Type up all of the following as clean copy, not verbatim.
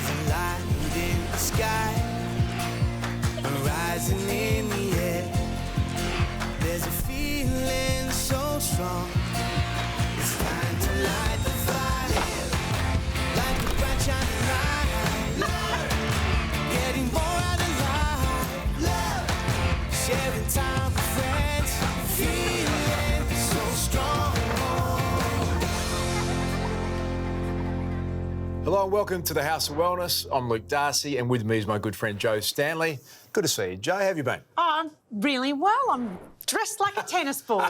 There's a light in the sky, rising in the air. There's a feeling so strong. It's time to light the fire, like a bright shining light. Love, getting more out of life. Love, sharing time with friends, feeling so strong. Hello and welcome to the House of Wellness. I'm Luke Darcy and with me is my good friend Joe Stanley. Good to see you. Joe, how have you been? Oh, I'm really well. I'm dressed like a tennis ball.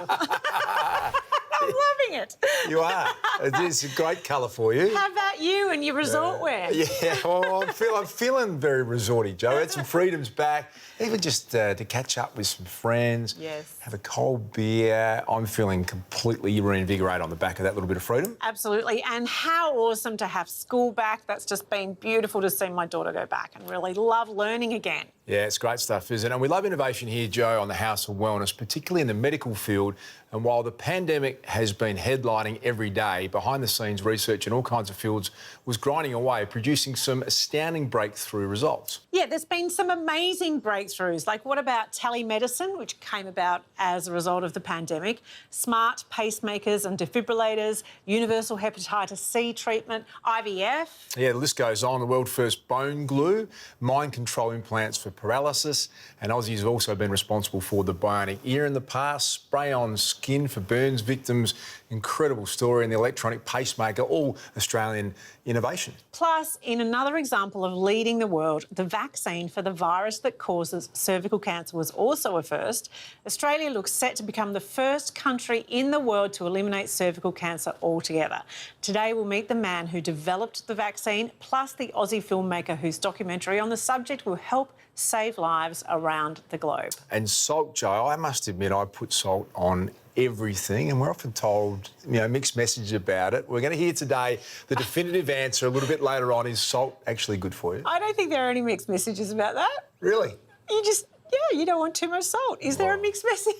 I'm loving it. You are. It is a great colour for you. How about you and your resort wear? Yeah, well, I'm feeling very resorty, Joe. Had some freedoms back, even just to catch up with some friends. Yes. Have a cold beer. I'm feeling completely reinvigorated on the back of that little bit of freedom. Absolutely. And how awesome to have school back. That's just been beautiful to see my daughter go back and really love learning again. Yeah, it's great stuff, isn't it? And we love innovation here, Joe, on the House of Wellness, particularly in the medical field. And while the pandemic has been headlining every day, behind the scenes research in all kinds of fields was grinding away, producing some astounding breakthrough results. Yeah, there's been some amazing breakthroughs. Like what about telemedicine, which came about as a result of the pandemic, smart pacemakers and defibrillators, universal hepatitis C treatment, IVF. Yeah, the list goes on. The world's first bone glue, mind control implants for paralysis, and Aussies have also been responsible for the bionic ear in the past, spray-on skin for burns victims, incredible story, and the electronic pacemaker, all Australian innovation. Plus, in another example of leading the world, the vaccine for the virus that causes cervical cancer was also a first. Australia looks set to become the first country in the world to eliminate cervical cancer altogether. Today, we'll meet the man who developed the vaccine, plus the Aussie filmmaker whose documentary on the subject will help save lives around the globe. And salt, Joe, I must admit I put salt on everything, and we're often told, mixed messages about it. We're going to hear today the definitive answer a little bit later on. Is salt actually good for you? I don't think there are any mixed messages about that. Really? You don't want too much salt. Is there a mixed message?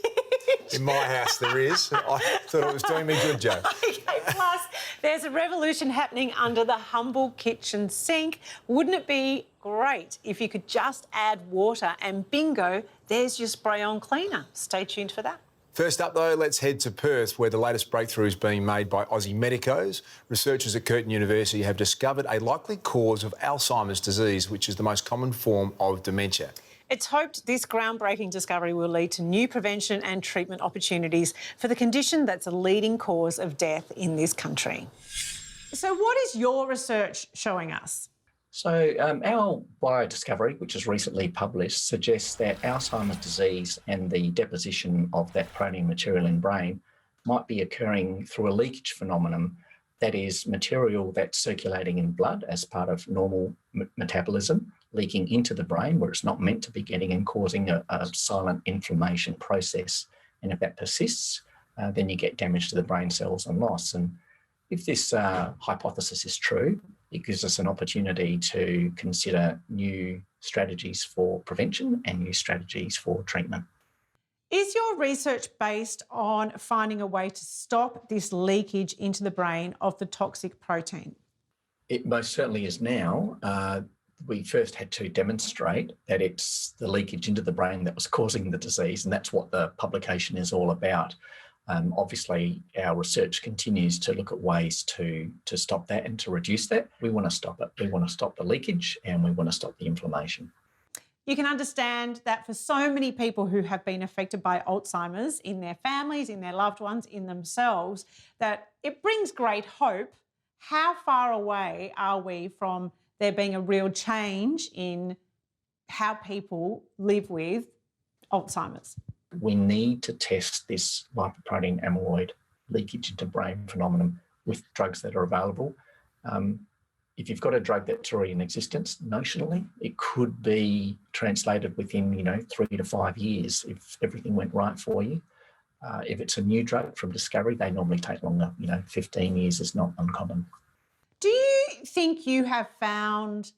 In my house there is. I thought it was doing me good, Joe. OK, plus there's a revolution happening under the humble kitchen sink. Wouldn't it be great if you could just add water and bingo, there's your spray-on cleaner. Stay tuned for that. First up, though, let's head to Perth, where the latest breakthrough is being made by Aussie medicos. Researchers at Curtin University have discovered a likely cause of Alzheimer's disease, which is the most common form of dementia. It's hoped this groundbreaking discovery will lead to new prevention and treatment opportunities for the condition that's a leading cause of death in this country. So what is your research showing us? So our biodiscovery, which is recently published, suggests that Alzheimer's disease and the deposition of that protein material in brain might be occurring through a leakage phenomenon, that is material that's circulating in blood as part of normal metabolism, leaking into the brain where it's not meant to be getting and causing a silent inflammation process. And if that persists, then you get damage to the brain cells and loss. And if this hypothesis is true, it gives us an opportunity to consider new strategies for prevention and new strategies for treatment. Is your research based on finding a way to stop this leakage into the brain of the toxic protein? It most certainly is now. We first had to demonstrate that it's the leakage into the brain that was causing the disease, and that's what the publication is all about. Obviously, our research continues to look at ways to stop that and to reduce that. We want to stop it. We want to stop the leakage and we want to stop the inflammation. You can understand that for so many people who have been affected by Alzheimer's in their families, in their loved ones, in themselves, that it brings great hope. How far away are we from there being a real change in how people live with Alzheimer's? We need to test this lipoprotein amyloid leakage into brain phenomenon with drugs that are available. If you've got a drug that's already in existence, notionally, it could be translated within, 3 to 5 years if everything went right for you. If it's a new drug from discovery, they normally take longer. 15 years is not uncommon. Do you think you have found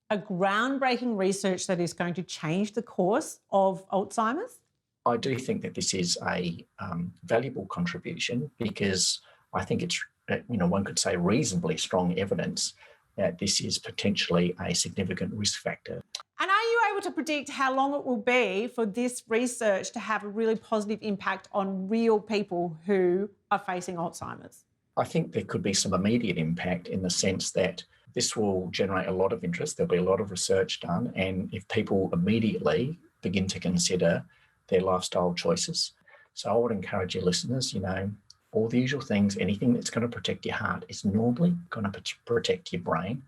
a groundbreaking research that is going to change the course of Alzheimer's? I do think that this is a valuable contribution because I think it's, one could say reasonably strong evidence that this is potentially a significant risk factor. And are you able to predict how long it will be for this research to have a really positive impact on real people who are facing Alzheimer's? I think there could be some immediate impact in the sense that this will generate a lot of interest. There'll be a lot of research done. And if people immediately begin to consider their lifestyle choices. So I would encourage your listeners, all the usual things, anything that's going to protect your heart is normally going to protect your brain.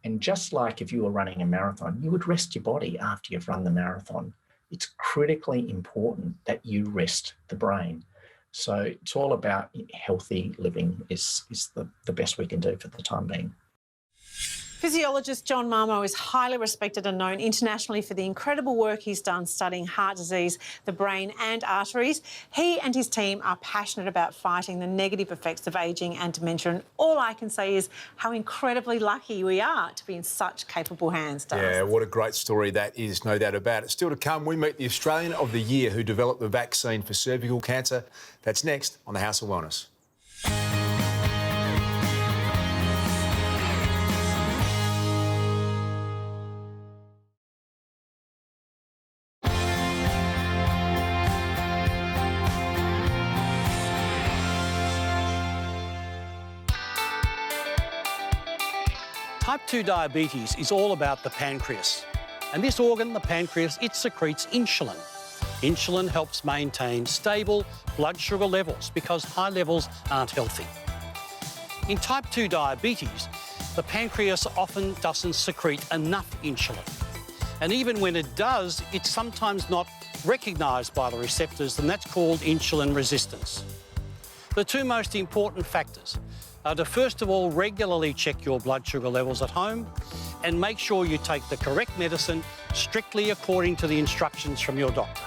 And just like if you were running a marathon, you would rest your body after you've run the marathon. It's critically important that you rest the brain. So it's all about healthy living is the best we can do for the time being. Physiologist John Marmo is highly respected and known internationally for the incredible work he's done studying heart disease, the brain and arteries. He and his team are passionate about fighting the negative effects of ageing and dementia, and all I can say is how incredibly lucky we are to be in such capable hands, Darcy. Yeah, what a great story that is, no doubt about it. Still to come, we meet the Australian of the Year who developed the vaccine for cervical cancer. That's next on the House of Wellness. Type 2 diabetes is all about the pancreas. And this organ, the pancreas, it secretes insulin. Insulin helps maintain stable blood sugar levels because high levels aren't healthy. In type 2 diabetes, the pancreas often doesn't secrete enough insulin. And even when it does, it's sometimes not recognised by the receptors, and that's called insulin resistance. The two most important factors are to first of all regularly check your blood sugar levels at home and make sure you take the correct medicine strictly according to the instructions from your doctor.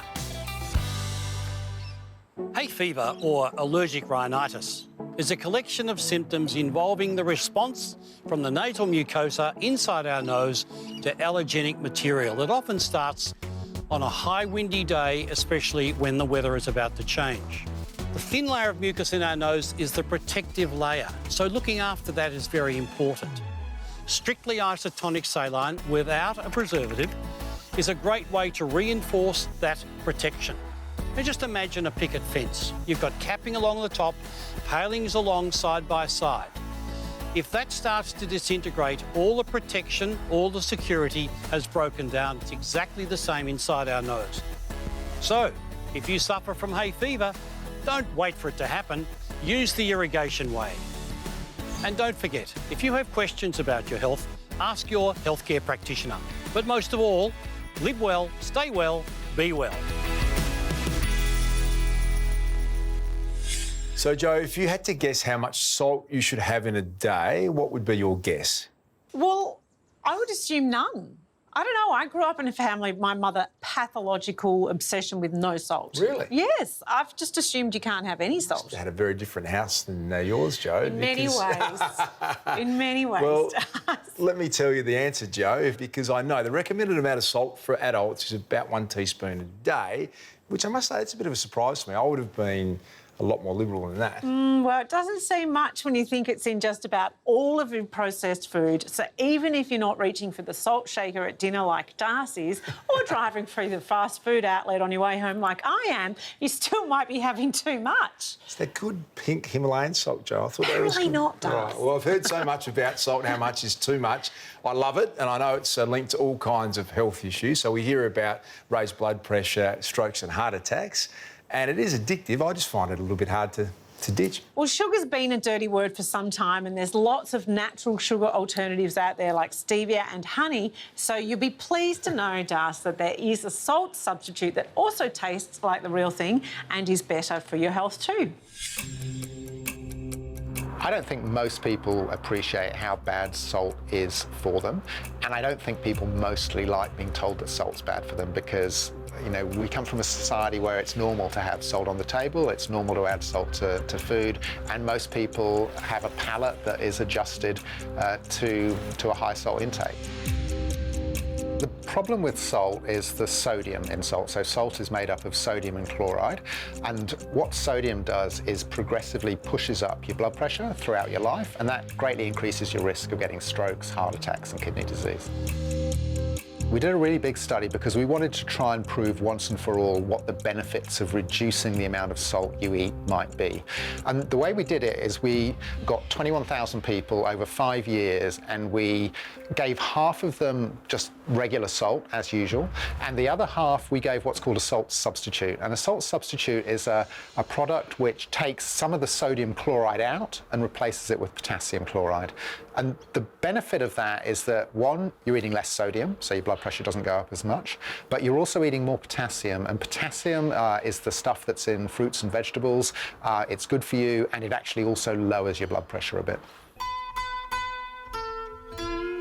Hay fever or allergic rhinitis is a collection of symptoms involving the response from the nasal mucosa inside our nose to allergenic material. It often starts on a high windy day, especially when the weather is about to change. The thin layer of mucus in our nose is the protective layer, so looking after that is very important. Strictly isotonic saline without a preservative is a great way to reinforce that protection. Now just imagine a picket fence. You've got capping along the top, palings along side by side. If that starts to disintegrate, all the protection, all the security has broken down. It's exactly the same inside our nose. So, if you suffer from hay fever, don't wait for it to happen. Use the irrigation way. And don't forget, if you have questions about your health, ask your healthcare practitioner. But most of all, live well, stay well, be well. So, Joe, if you had to guess how much salt you should have in a day, what would be your guess? Well, I would assume none. I don't know. I grew up in a family, my mother, pathological obsession with no salt. Really? Yes. I've just assumed you can't have any salt. You had a very different house than yours, Joe. In many ways. In many ways. Well, let me tell you the answer, Joe, because I know the recommended amount of salt for adults is about 1 teaspoon a day, which I must say, it's a bit of a surprise to me. I would have been a lot more liberal than that. Well, it doesn't seem much when you think it's in just about all of your processed food. So even if you're not reaching for the salt shaker at dinner like Darcy's or driving through the fast food outlet on your way home like I am, you still might be having too much. It's that good pink Himalayan salt, Joe. I thought that was Apparently good. not, Darcy. Right. Well, I've heard so much about salt and how much is too much. I love it, and I know it's linked to all kinds of health issues. So we hear about raised blood pressure, strokes and heart attacks. And it is addictive. I just find it a little bit hard to ditch. Well, sugar's been a dirty word for some time, and there's lots of natural sugar alternatives out there like stevia and honey. So you'll be pleased to know, Darcy, that there is a salt substitute that also tastes like the real thing and is better for your health too. I don't think most people appreciate how bad salt is for them. And I don't think people mostly like being told that salt's bad for them because, you know, we come from a society where it's normal to have salt on the table, it's normal to add salt to food, and most people have a palate that is adjusted to a high salt intake. The problem with salt is the sodium in salt. So salt is made up of sodium and chloride. And what sodium does is progressively pushes up your blood pressure throughout your life, and that greatly increases your risk of getting strokes, heart attacks, and kidney disease. We did a really big study because we wanted to try and prove once and for all what the benefits of reducing the amount of salt you eat might be. And the way we did it is we got 21,000 people over 5 years, and we gave half of them just regular salt as usual, and the other half we gave what's called a salt substitute. And a salt substitute is a product which takes some of the sodium chloride out and replaces it with potassium chloride. And the benefit of that is that, one, you're eating less sodium, so your blood pressure doesn't go up as much, but you're also eating more potassium, and potassium is the stuff that's in fruits and vegetables. It's good for you, and it actually also lowers your blood pressure a bit.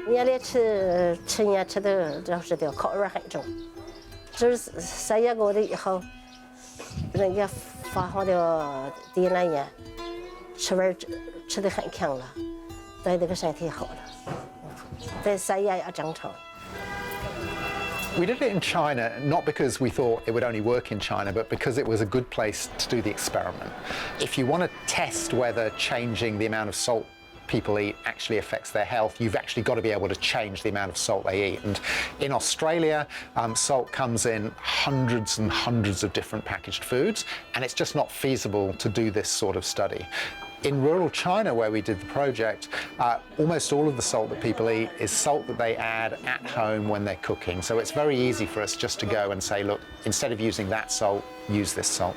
年里吃年吃的就是的口味很重，就是3月过了以后，人家发好的地那烟，吃味吃得很强了，对这个身体好了，在3月也正常。 We did it in China, not because we thought it would only work in China, but because it was a good place to do the experiment. If you want to test whether changing the amount of salt people eat actually affects their health, you've actually got to be able to change the amount of salt they eat. And in Australia, salt comes in hundreds and hundreds of different packaged foods, and it's just not feasible to do this sort of study. In rural China, where we did the project, almost all of the salt that people eat is salt that they add at home when they're cooking. So it's very easy for us just to go and say, look, instead of using that salt, use this salt.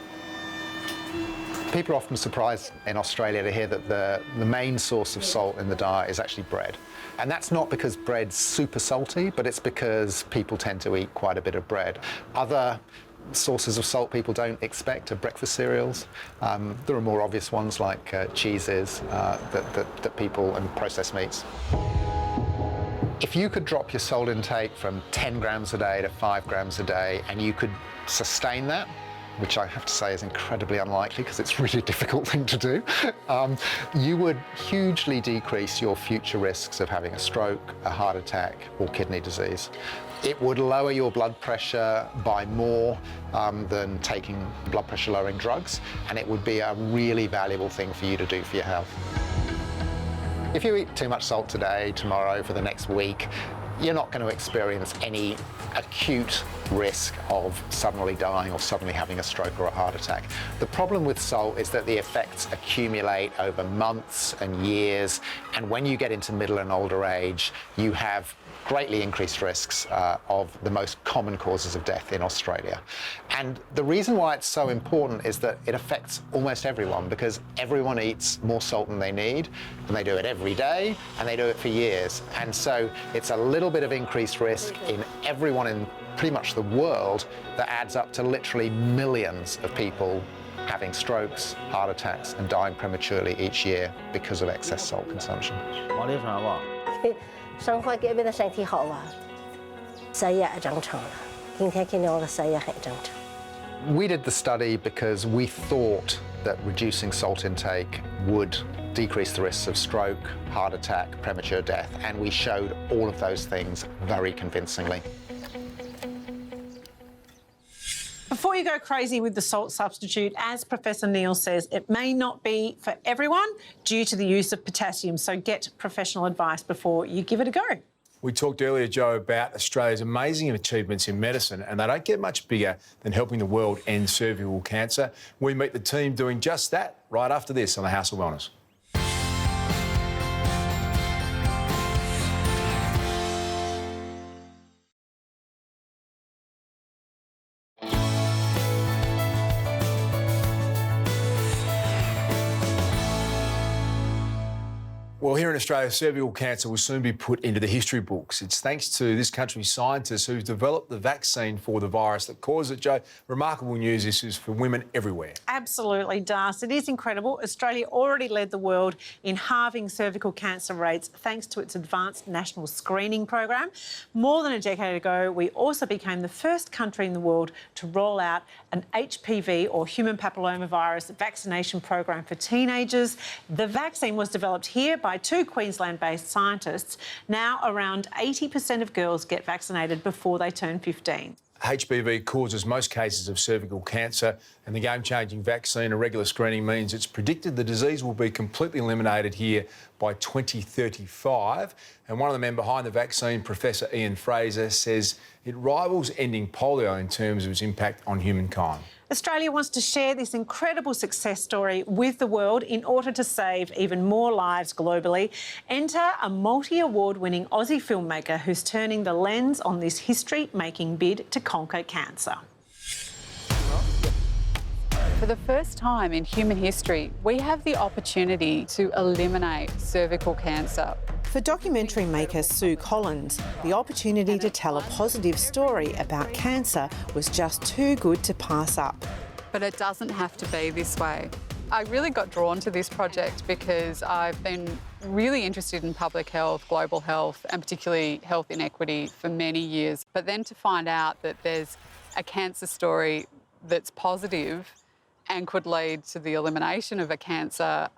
People are often surprised in Australia to hear that the main source of salt in the diet is actually bread. And that's not because bread's super salty, but it's because people tend to eat quite a bit of bread. Other sources of salt people don't expect are breakfast cereals. There are more obvious ones like cheeses that people, and processed meats. If you could drop your salt intake from 10 grams a day to 5 grams a day, and you could sustain that, which I have to say is incredibly unlikely because it's a really difficult thing to do, you would hugely decrease your future risks of having a stroke, a heart attack, or kidney disease. It would lower your blood pressure by more than taking blood pressure lowering drugs, and it would be a really valuable thing for you to do for your health. If you eat too much salt today, tomorrow, for the next week, you're not going to experience any acute risk of suddenly dying or suddenly having a stroke or a heart attack. The problem with salt is that the effects accumulate over months and years, and when you get into middle and older age, you have greatly increased risks of the most common causes of death in Australia. And the reason why it's so important is that it affects almost everyone, because everyone eats more salt than they need, and they do it every day, and they do it for years. And so it's a little bit of increased risk in everyone in pretty much the world that adds up to literally millions of people having strokes, heart attacks, and dying prematurely each year because of excess salt consumption. 生活改变的身体好啊，3月正常了，今天看到了3月很正常。 We did the study because we thought that reducing salt intake would decrease the risks of stroke, heart attack, premature death, and we showed all of those things very convincingly. Before you go crazy with the salt substitute, as Professor Neil says, it may not be for everyone due to the use of potassium, so get professional advice before you give it a go. We talked earlier, Joe, about Australia's amazing achievements in medicine, and they don't get much bigger than helping the world end cervical cancer. We meet the team doing just that right after this on the House of Wellness. Well, here in Australia, cervical cancer will soon be put into the history books. It's thanks to this country's scientists who've developed the vaccine for the virus that causes it, Joe. Remarkable news this is for women everywhere. Absolutely, Das. It is incredible. Australia already led the world in halving cervical cancer rates thanks to its advanced national screening program. More than a decade ago, we also became the first country in the world to roll out an HPV or human papillomavirus vaccination program for teenagers. The vaccine was developed here by by 2 Queensland-based scientists, now around 80% of girls get vaccinated before they turn 15. HPV causes most cases of cervical cancer, and the game-changing vaccine and regular screening means it's predicted the disease will be completely eliminated here by 2035. And one of the men behind the vaccine, Professor Ian Fraser, says it rivals ending polio in terms of its impact on humankind. Australia wants to share this incredible success story with the world in order to save even more lives globally. Enter a multi-award-winning Aussie filmmaker who's turning the lens on this history-making bid to conquer cancer. For the first time in human history, we have the opportunity to eliminate cervical cancer. For documentary maker Sue Collins, the opportunity to tell a positive story about cancer was just too good to pass up. But it doesn't have to be this way. I really got drawn to this project because I've been really interested in public health, global health, and particularly health inequity for many years. But then to find out that there's a cancer story that's positive and could lead to the elimination of a cancer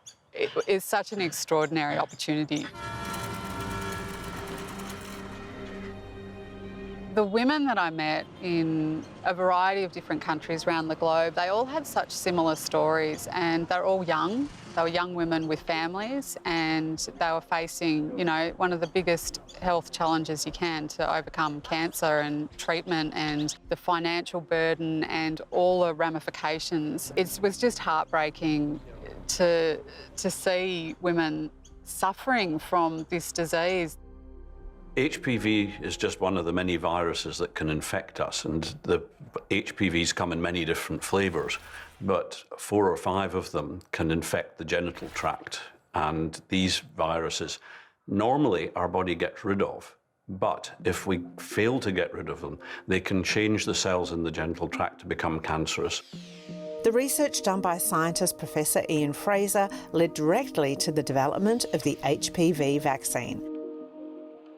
is such an extraordinary opportunity. The women that I met in a variety of different countries around the globe, they all had such similar stories, and they're all young. They were young women with families, and they were facing, you know, one of the biggest health challenges you can to overcome cancer and treatment and the financial burden and all the ramifications. It was just heartbreaking to see women suffering from this disease. HPV is just one of the many viruses that can infect us, and the HPVs come in many different flavours, but 4 or 5 of them can infect the genital tract, and these viruses normally our body gets rid of, but if we fail to get rid of them, they can change the cells in the genital tract to become cancerous. The research done by scientist Professor Ian Fraser led directly to the development of the HPV vaccine.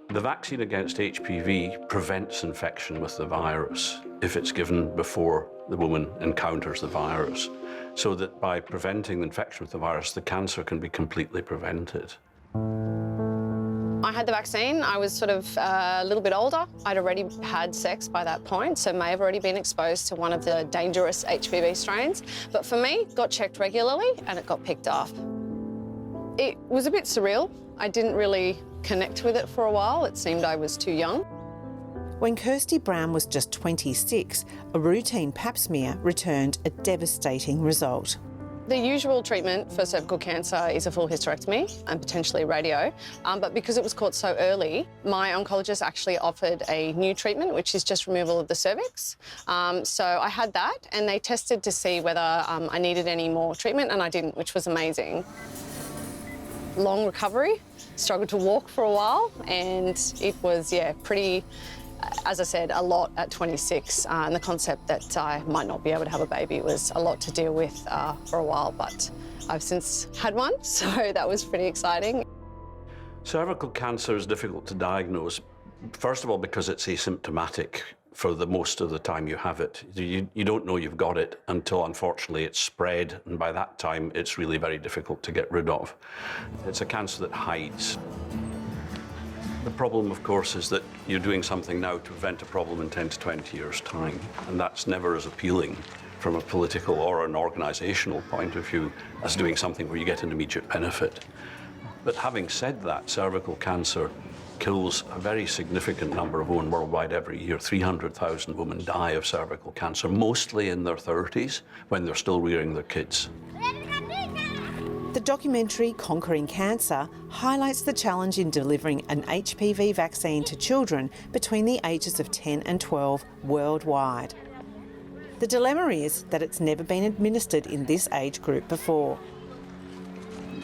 The vaccine against HPV prevents infection with the virus if it's given before the woman encounters the virus, so that by preventing the infection with the virus, the cancer can be completely prevented. I had the vaccine. I was sort of a little bit older. I'd already had sex by that point, so may have already been exposed to one of the dangerous HPV strains. But for me, got checked regularly and it got picked up. It was a bit surreal. I didn't really connect with it for a while. It seemed I was too young. When Kirsty Brown was just 26, a routine pap smear returned a devastating result. The usual treatment for cervical cancer is a full hysterectomy and potentially radio, but because it was caught so early, my oncologist actually offered a new treatment, which is just removal of the cervix. So I had that, and they tested to see whether I needed any more treatment, and I didn't, which was amazing. Long recovery, struggled to walk for a while, and it was, yeah, pretty, as I said, a lot at 26. And the concept that I might not be able to have a baby was a lot to deal with for a while, but I've since had one, so that was pretty exciting. Cervical cancer is difficult to diagnose, first of all, because it's asymptomatic for the most of the time you have it. You don't know you've got it until, unfortunately, it's spread, and by that time, it's really very difficult to get rid of. It's a cancer that hides. The problem, of course, is that you're doing something now to prevent a problem in 10 to 20 years' time, and that's never as appealing from a political or an organisational point of view as doing something where you get an immediate benefit. But having said that, cervical cancer kills a very significant number of women worldwide every year. 300,000 women die of cervical cancer, mostly in their 30s, when they're still rearing their kids. The documentary Conquering Cancer highlights the challenge in delivering an HPV vaccine to children between the ages of 10 and 12 worldwide. The dilemma is that it's never been administered in this age group before.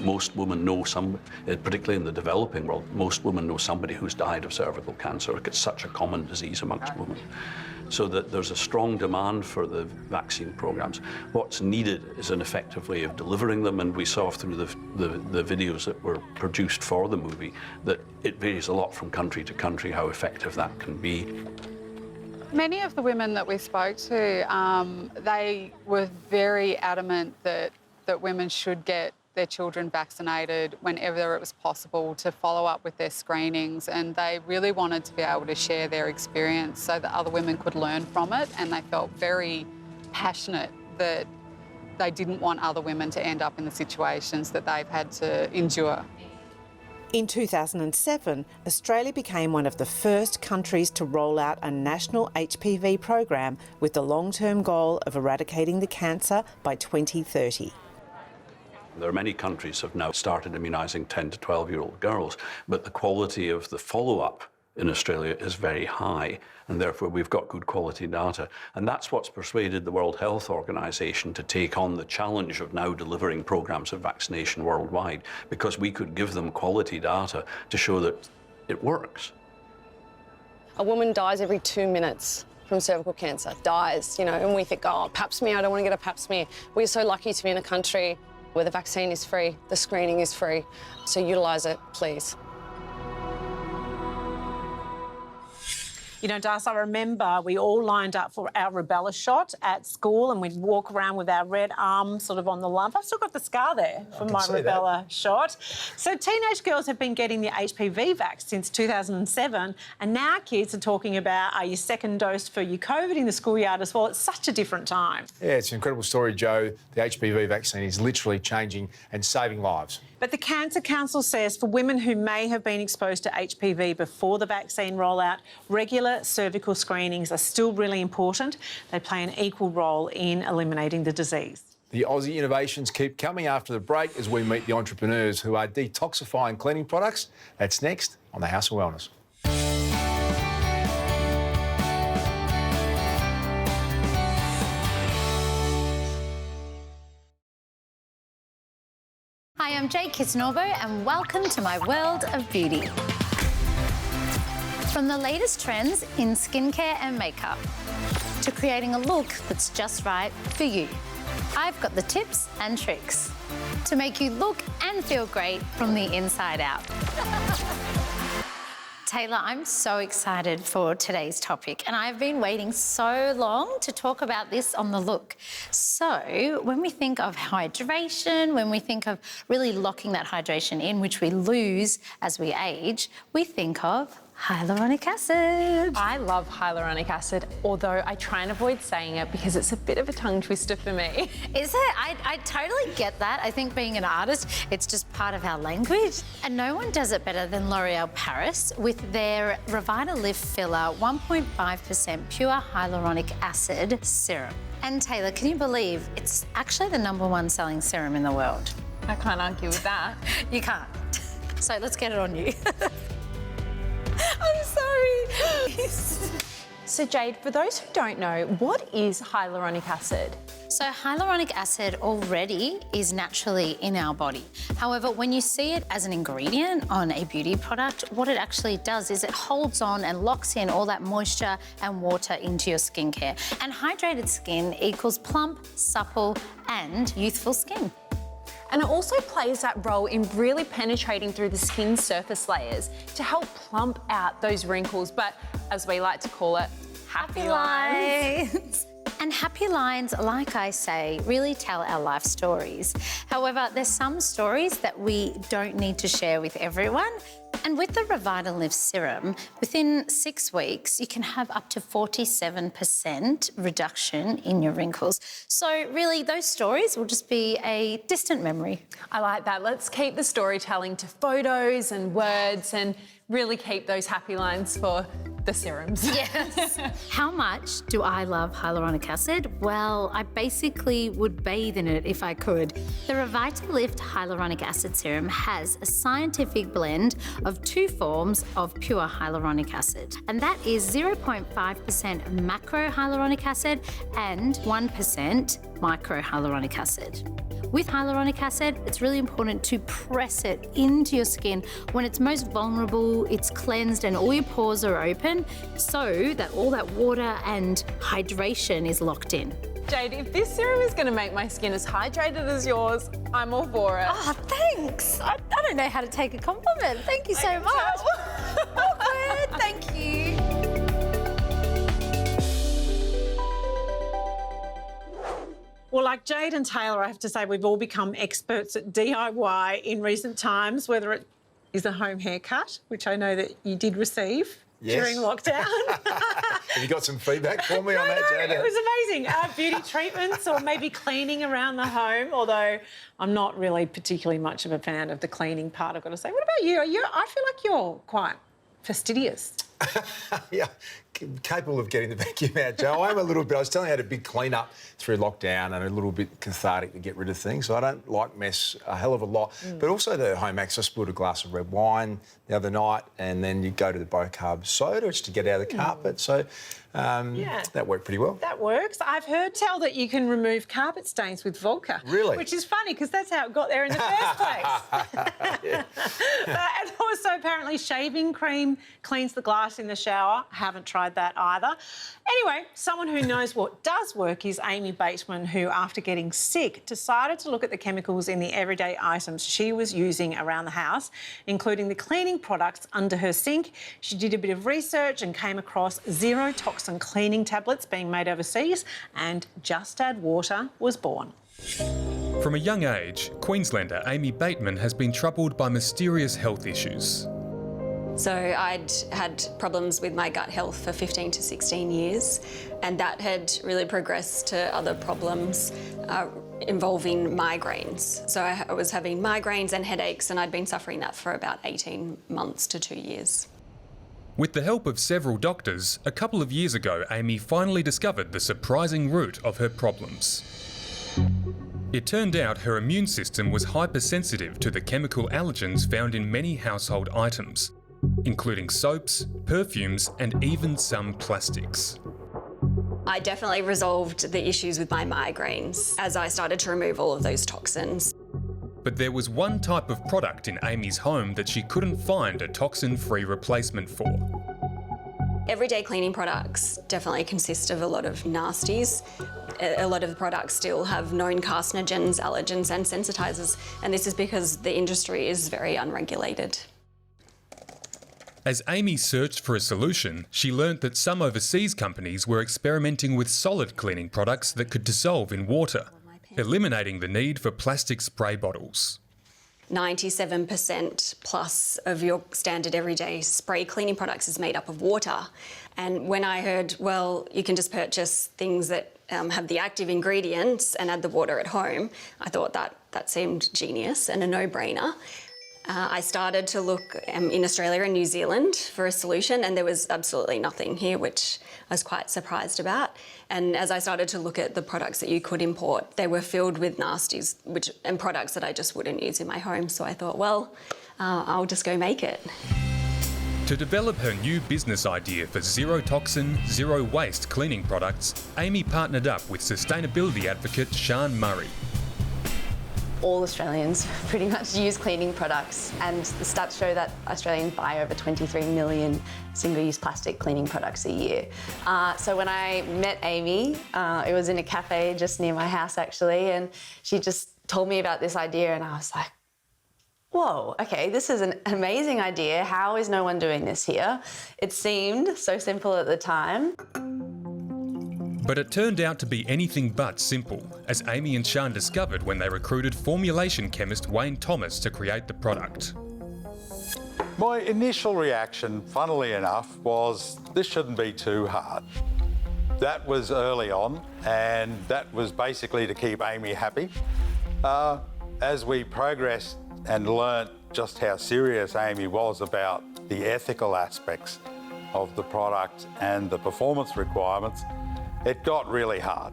Most women know somebody, particularly in the developing world, most women know somebody who's died of cervical cancer. It's such a common disease amongst women. So that there's a strong demand for the vaccine programs. What's needed is an effective way of delivering them, and we saw through the videos that were produced for the movie that it varies a lot from country to country how effective that can be. Many of the women that we spoke to, they were very adamant that women should get their children vaccinated whenever it was possible to follow up with their screenings, and they really wanted to be able to share their experience so that other women could learn from it, and they felt very passionate that they didn't want other women to end up in the situations that they've had to endure. In 2007, Australia became one of the first countries to roll out a national HPV program with the long-term goal of eradicating the cancer by 2030. There are many countries have now started immunising 10 to 12-year-old girls, but the quality of the follow-up in Australia is very high, and therefore we've got good quality data. And that's what's persuaded the World Health Organization to take on the challenge of now delivering programs of vaccination worldwide, because we could give them quality data to show that it works. A woman dies every 2 minutes from cervical cancer, dies, you know, and we think, oh, pap smear, I don't want to get a pap smear. We're so lucky to be in a country where the vaccine is free, the screening is free, so utilise it, please. You know, Darcy, I remember we all lined up for our rubella shot at school, and we'd walk around with our red arm sort of on the lump. I've still got the scar there from my rubella shot. So teenage girls have been getting the HPV vax since 2007, and now kids are talking about, are you second dose for your COVID in the schoolyard as well? It's such a different time. Yeah, it's an incredible story, Joe. The HPV vaccine is literally changing and saving lives. But the Cancer Council says for women who may have been exposed to HPV before the vaccine rollout, regular cervical screenings are still really important. They play an equal role in eliminating the disease. The Aussie innovations keep coming after the break as we meet the entrepreneurs who are detoxifying cleaning products. That's next on the House of Wellness. Hi, I'm Jade Kisnorbo and welcome to my world of beauty. From the latest trends in skincare and makeup to creating a look that's just right for you, I've got the tips and tricks to make you look and feel great from the inside out. Taylor, I'm so excited for today's topic, and I've been waiting so long to talk about this on The Look. So when we think of hydration, when we think of really locking that hydration in, which we lose as we age, we think of hyaluronic acid. I love hyaluronic acid, although I try and avoid saying it because it's a bit of a tongue twister for me. Is it? I totally get that. I think being an artist, it's just part of our language. And no one does it better than L'Oreal Paris with their Revitalift Filler 1.5% pure hyaluronic acid serum. And Taylor, can you believe it's actually the #1 selling serum in the world? I can't argue with that. You can't. So let's get it on you. I'm sorry. So Jade, for those who don't know, what is hyaluronic acid? So hyaluronic acid already is naturally in our body. However, when you see it as an ingredient on a beauty product, what it actually does is it holds on and locks in all that moisture and water into your skincare. And hydrated skin equals plump, supple, and youthful skin. And it also plays that role in really penetrating through the skin's surface layers to help plump out those wrinkles, but as we like to call it, happy lines. And happy lines, like I say, really tell our life stories. However, there's some stories that we don't need to share with everyone. And with the Revitalift serum, within 6 weeks, you can have up to 47% reduction in your wrinkles. So really, those stories will just be a distant memory. I like that. Let's keep the storytelling to photos and words and really keep those happy lines for the serums. Yes. How much do I love hyaluronic acid? Well, I basically would bathe in it if I could. The Revitalift Hyaluronic Acid Serum has a scientific blend of 2 forms of pure hyaluronic acid, and that is 0.5% macro hyaluronic acid and 1% micro hyaluronic acid. With hyaluronic acid, it's really important to press it into your skin when it's most vulnerable, it's cleansed and all your pores are open so that all that water and hydration is locked in. Jade, if this serum is going to make my skin as hydrated as yours, I'm all for it. Oh, thanks. I don't know how to take a compliment. Thank you so much. Awkward. Thank you. Well, Like Jade and Taylor, I have to say we've all become experts at DIY in recent times, whether it is a home haircut, which I know that you did receive during lockdown. Have you got some feedback for me on that, Jade? It was amazing. Beauty treatments or maybe cleaning around the home, although I'm not really particularly much of a fan of the cleaning part, I've got to say. What about you? I feel like you're quite fastidious. Yeah, capable of getting the vacuum out, Joe. I am a little bit. I was telling you I had a big clean up through lockdown and a little bit cathartic to get rid of things. So I don't like mess a hell of a lot. But also the home acts. I spilled a glass of red wine the other night, and then you go to the low-carb soda just to get out of the carpet. So that worked pretty well. That works. I've heard tell that you can remove carpet stains with vodka. Really? Which is funny because that's how it got there in the first place. And also apparently shaving cream cleans the glass in the shower. Haven't tried that either. Anyway, someone who knows what does work is Amy Bateman, who after getting sick decided to look at the chemicals in the everyday items she was using around the house, including the cleaning products under her sink. She did a bit of research and came across zero toxin cleaning tablets being made overseas, and Just Add Water was born. From a young age, Queenslander Amy Bateman has been troubled by mysterious health issues. So I'd had problems with my gut health for 15 to 16 years, and that had really progressed to other problems involving migraines. So I was having migraines and headaches, and I'd been suffering that for about 18 months to 2 years. With the help of several doctors, a couple of years ago, Amy finally discovered the surprising root of her problems. It turned out her immune system was hypersensitive to the chemical allergens found in many household items, including soaps, perfumes, and even some plastics. I definitely resolved the issues with my migraines as I started to remove all of those toxins. But there was one type of product in Amy's home that she couldn't find a toxin-free replacement for. Everyday cleaning products definitely consist of a lot of nasties. A lot of the products still have known carcinogens, allergens and sensitizers, and this is because the industry is very unregulated. As Amy searched for a solution, she learnt that some overseas companies were experimenting with solid cleaning products that could dissolve in water, eliminating the need for plastic spray bottles. 97% plus of your standard everyday spray cleaning products is made up of water. And when I heard, well, you can just purchase things that have the active ingredients and add the water at home, I thought that seemed genius and a no-brainer. I started to look in Australia and New Zealand for a solution, and there was absolutely nothing here, which I was quite surprised about. And as I started to look at the products that you could import, they were filled with nasties and products that I just wouldn't use in my home. So I thought, well, I'll just go make it. To develop her new business idea for zero toxin, zero waste cleaning products, Amy partnered up with sustainability advocate Sian Murray. All Australians pretty much use cleaning products, and the stats show that Australians buy over 23 million single-use plastic cleaning products a year. So when I met Amy, it was in a cafe just near my house actually, and she just told me about this idea, and I was like, whoa, okay, this is an amazing idea. How is no one doing this here? It seemed so simple at the time. But it turned out to be anything but simple, as Amy and Sian discovered when they recruited formulation chemist Wayne Thomas to create the product. My initial reaction, funnily enough, was this shouldn't be too hard. That was early on, and that was basically to keep Amy happy. As we progressed and learnt just how serious Amy was about the ethical aspects of the product and the performance requirements, it got really hard.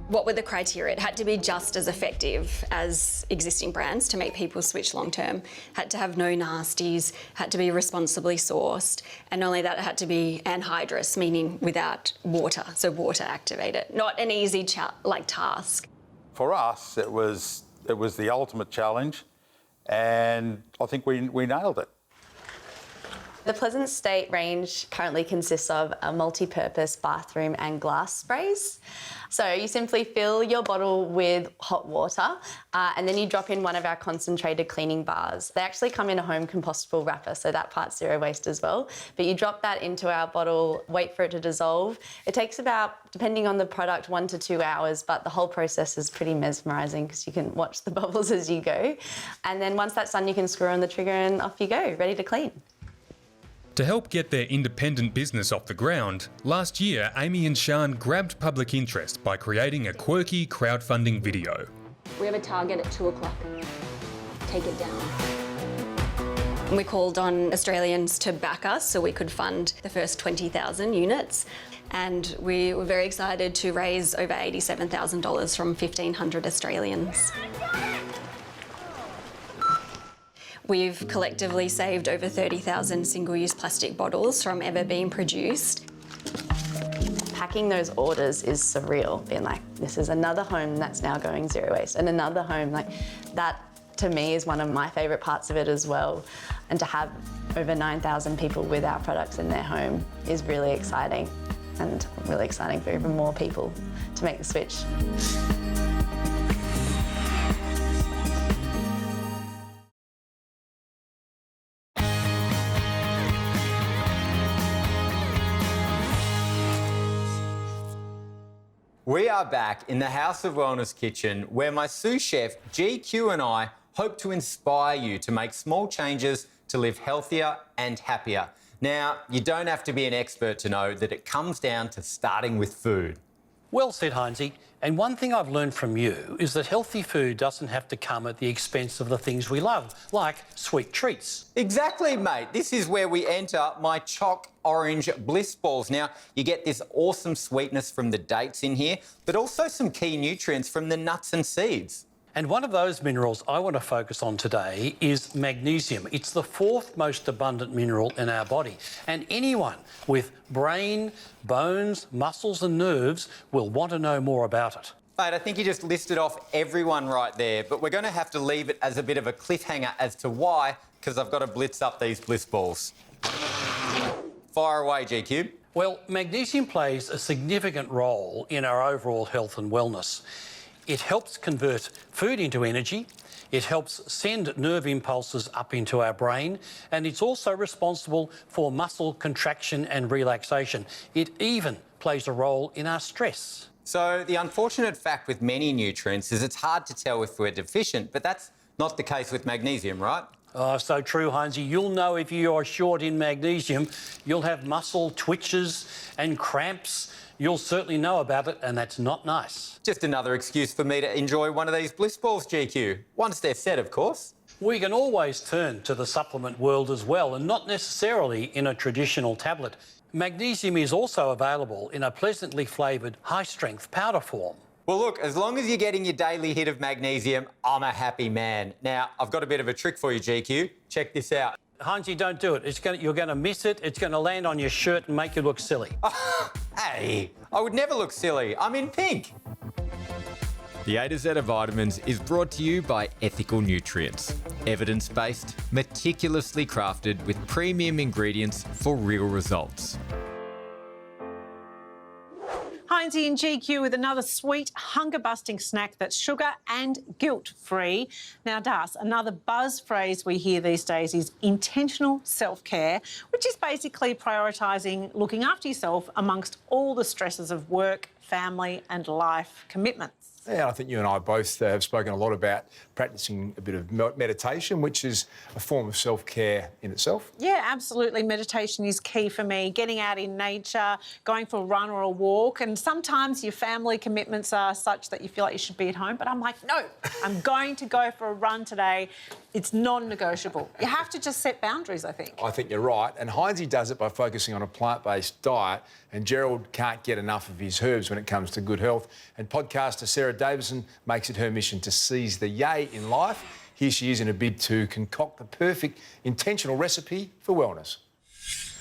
What were the criteria? It had to be just as effective as existing brands to make people switch long term. Had to have no nasties, had to be responsibly sourced, and not only that, it had to be anhydrous, meaning without water, so water activated. Not an easy task. For us, it was the ultimate challenge, and I think we nailed it. The Pleasant State range currently consists of a multi-purpose bathroom and glass sprays. So you simply fill your bottle with hot water and then you drop in one of our concentrated cleaning bars. They actually come in a home compostable wrapper, so that part's zero waste as well. But you drop that into our bottle, wait for it to dissolve. It takes about, depending on the product, 1 to 2 hours, but the whole process is pretty mesmerising because you can watch the bubbles as you go. And then once that's done, you can screw on the trigger and off you go, ready to clean. To help get their independent business off the ground, last year Amy and Sian grabbed public interest by creating a quirky crowdfunding video. We have a target at 2 o'clock. Take it down. We called on Australians to back us so we could fund the first 20,000 units. And we were very excited to raise over $87,000 from 1,500 Australians. We've collectively saved over 30,000 single-use plastic bottles from ever being produced. Packing those orders is surreal, being like, this is another home that's now going zero waste, and another home, like that to me is one of my favourite parts of it as well. And to have over 9,000 people with our products in their home is really exciting, and really exciting for even more people to make the switch. We are back in the House of Wellness kitchen where my sous chef GQ and I hope to inspire you to make small changes to live healthier and happier. Now, you don't have to be an expert to know that it comes down to starting with food. Well said, Heinzie. And one thing I've learned from you is that healthy food doesn't have to come at the expense of the things we love, like sweet treats. Exactly, mate. This is where we enter my choc orange bliss balls. Now, you get this awesome sweetness from the dates in here, but also some key nutrients from the nuts and seeds. And one of those minerals I want to focus on today is magnesium. It's the 4th most abundant mineral in our body. And anyone with brain, bones, muscles and nerves will want to know more about it. Mate, I think you just listed off everyone right there, but we're going to have to leave it as a bit of a cliffhanger as to why, because I've got to blitz up these bliss balls. Fire away, GQ. Well, magnesium plays a significant role in our overall health and wellness. It helps convert food into energy, it helps send nerve impulses up into our brain, and it's also responsible for muscle contraction and relaxation. It even plays a role in our stress. So the unfortunate fact with many nutrients is it's hard to tell if we're deficient, but that's not the case with magnesium, right? Oh, so true, Heinzie. You'll know if you are short in magnesium. You'll have muscle twitches and cramps. You'll certainly know about it, and that's not nice. Just another excuse for me to enjoy one of these bliss balls, GQ. Once they're set, of course. We can always turn to the supplement world as well, and not necessarily in a traditional tablet. Magnesium is also available in a pleasantly flavoured, high-strength powder form. Well, look, as long as you're getting your daily hit of magnesium, I'm a happy man. Now, I've got a bit of a trick for you, GQ. Check this out. Heinzie, don't do it. You're going to miss it. It's going to land on your shirt and make you look silly. Hey, I would never look silly. I'm in pink. The A to Z of Vitamins is brought to you by Ethical Nutrients. Evidence-based, meticulously crafted with premium ingredients for real results. Heinzie and GQ with another sweet, hunger-busting snack that's sugar and guilt-free. Now, Das, another buzz phrase we hear these days is intentional self-care, which is basically prioritising looking after yourself amongst all the stresses of work, family and life commitments. Yeah, I think you and I both have spoken a lot about practising a bit of meditation, which is a form of self-care in itself. Yeah, absolutely. Meditation is key for me. Getting out in nature, going for a run or a walk. And sometimes your family commitments are such that you feel like you should be at home. But I'm like, no, I'm going to go for a run today. It's non-negotiable. You have to just set boundaries, I think. I think you're right. And Heinzie does it by focusing on a plant-based diet. And Gerald can't get enough of his herbs when it comes to good health. And podcaster Sarah Davison makes it her mission to seize the yay in life. Here she is in a bid to concoct the perfect intentional recipe for wellness.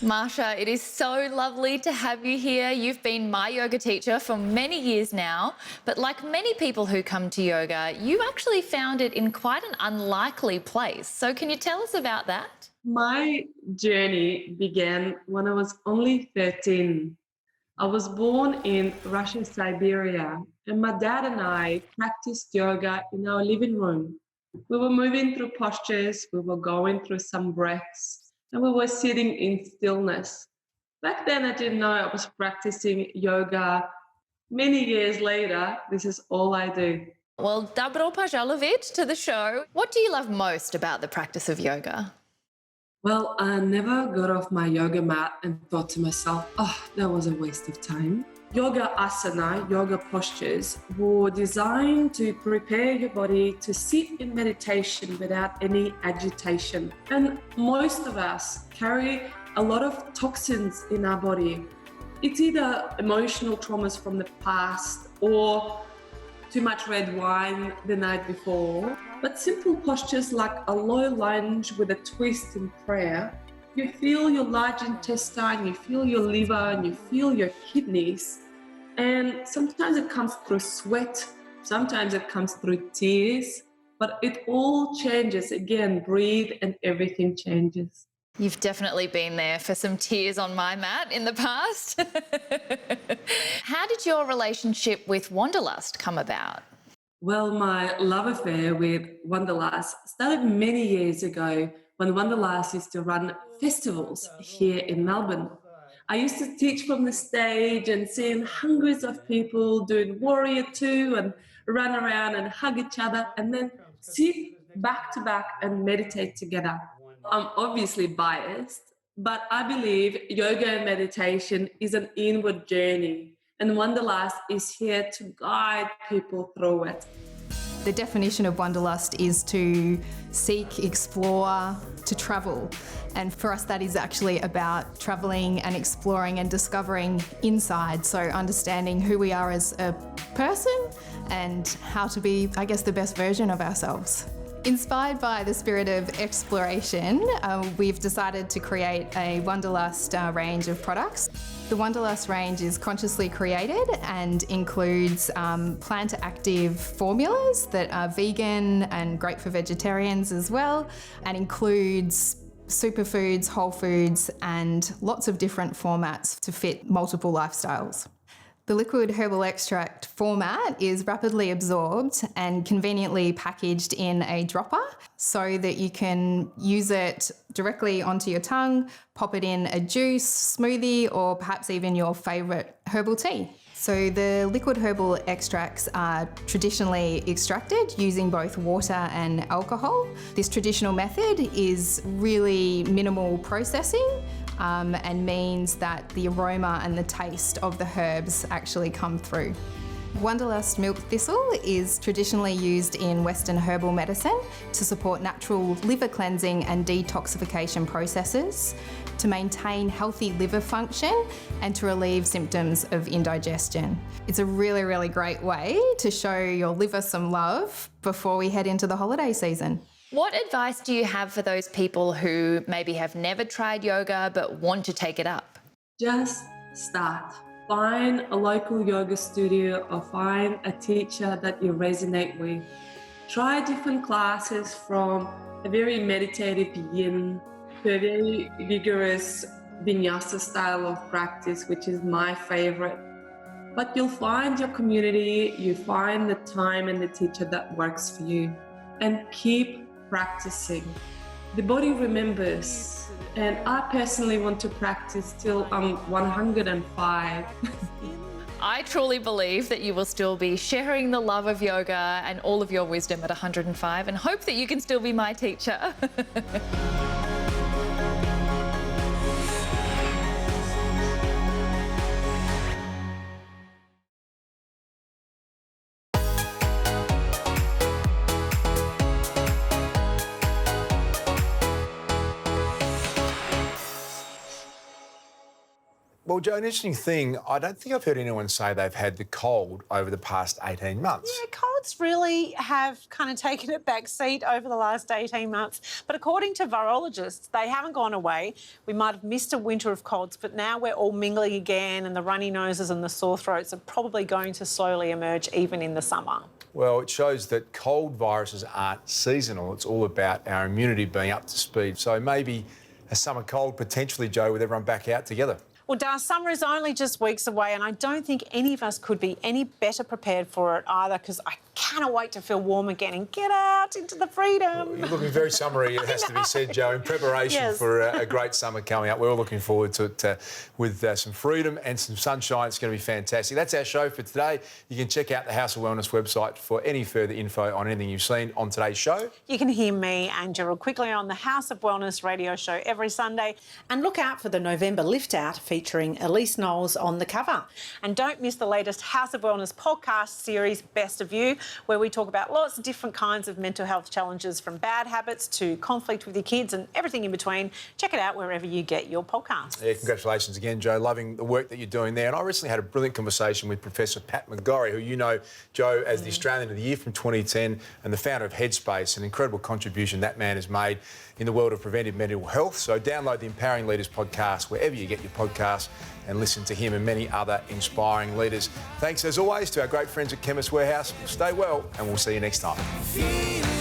Marsha, it is so lovely to have you here. You've been my yoga teacher for many years now, but like many people who come to yoga, you actually found it in quite an unlikely place. So can you tell us about that? My journey began when I was only 13. I was born in Russian Siberia, and my dad and I practiced yoga in our living room. We were moving through postures, we were going through some breaths, and we were sitting in stillness. Back then, I didn't know I was practicing yoga. Many years later, this is all I do. Well, dobro požalovit to the show. What do you love most about the practice of yoga? Well, I never got off my yoga mat and thought to myself, oh, that was a waste of time. Yoga asana, yoga postures, were designed to prepare your body to sit in meditation without any agitation. And most of us carry a lot of toxins in our body. It's either emotional traumas from the past or too much red wine the night before. But simple postures like a low lunge with a twist in prayer, you feel your large intestine, you feel your liver, and you feel your kidneys. And sometimes it comes through sweat, sometimes it comes through tears, but it all changes. Again, breathe and everything changes. You've definitely been there for some tears on my mat in the past. How did your relationship with Wanderlust come about? Well, my love affair with Wanderlust started many years ago when Wanderlust used to run festivals here in Melbourne. I used to teach from the stage and seeing hundreds of people doing Warrior 2 and run around and hug each other and then sit back to back and meditate together. I'm obviously biased, but I believe yoga and meditation is an inward journey, and Wanderlust is here to guide people through it. The definition of Wanderlust is to seek, explore, to travel. And for us, that is actually about travelling and exploring and discovering inside. So understanding who we are as a person and how to be, I guess, the best version of ourselves. Inspired by the spirit of exploration, we've decided to create a Wanderlust range of products. The Wanderlust range is consciously created and includes plant-active formulas that are vegan and great for vegetarians as well, and includes superfoods, whole foods, and lots of different formats to fit multiple lifestyles. The liquid herbal extract format is rapidly absorbed and conveniently packaged in a dropper so that you can use it directly onto your tongue, pop it in a juice, smoothie, or perhaps even your favourite herbal tea. So the liquid herbal extracts are traditionally extracted using both water and alcohol. This traditional method is really minimal processing and means that the aroma and the taste of the herbs actually come through. Wanderlust milk thistle is traditionally used in Western herbal medicine to support natural liver cleansing and detoxification processes, to maintain healthy liver function and to relieve symptoms of indigestion. It's a really, really great way to show your liver some love before we head into the holiday season. What advice do you have for those people who maybe have never tried yoga but want to take it up? Just start. Find a local yoga studio or find a teacher that you resonate with. Try different classes from a very meditative yin to a very vigorous vinyasa style of practice, which is my favorite. But you'll find your community, you find the time and the teacher that works for you. And keep practicing. The body remembers, and I personally want to practice till I'm 105. I truly believe that you will still be sharing the love of yoga and all of your wisdom at 105, and hope that you can still be my teacher. Well, Joe, an interesting thing, I don't think I've heard anyone say they've had the cold over the past 18 months. Yeah, cold healths really have kind of taken a back seat over the last 18 months. But according to virologists, they haven't gone away. We might have missed a winter of colds, but now we're all mingling again, and the runny noses and the sore throats are probably going to slowly emerge even in the summer. Well, it shows that cold viruses aren't seasonal. It's all about our immunity being up to speed. So maybe a summer cold potentially, Jo, with everyone back out together. Well, Dar, summer is only just weeks away, and I don't think any of us could be any better prepared for it either, because I cannot wait to feel warm again and get out into the freedom. Well, you're looking very summery, it has to be said, Jo, in preparation for a great summer coming up. We're all looking forward to it with some freedom and some sunshine. It's going to be fantastic. That's our show for today. You can check out the House of Wellness website for any further info on anything you've seen on today's show. You can hear me and Gerald Quigley on the House of Wellness radio show every Sunday. And look out for the November Lift Out featuring Elise Knowles on the cover. And don't miss the latest House of Wellness podcast series, Best of You, where we talk about lots of different kinds of mental health challenges, from bad habits to conflict with your kids and everything in between. Check it out wherever you get your podcasts. Yeah, congratulations again, Jo. Loving the work that you're doing there. And I recently had a brilliant conversation with Professor Pat McGorry, who you know, Jo, as the Australian of the Year from 2010 and the founder of Headspace. An incredible contribution that man has made in the world of preventive mental health. So download the Empowering Leaders podcast wherever you get your podcasts and listen to him and many other inspiring leaders. Thanks, as always, to our great friends at Chemist Warehouse. Stay well, and we'll see you next time.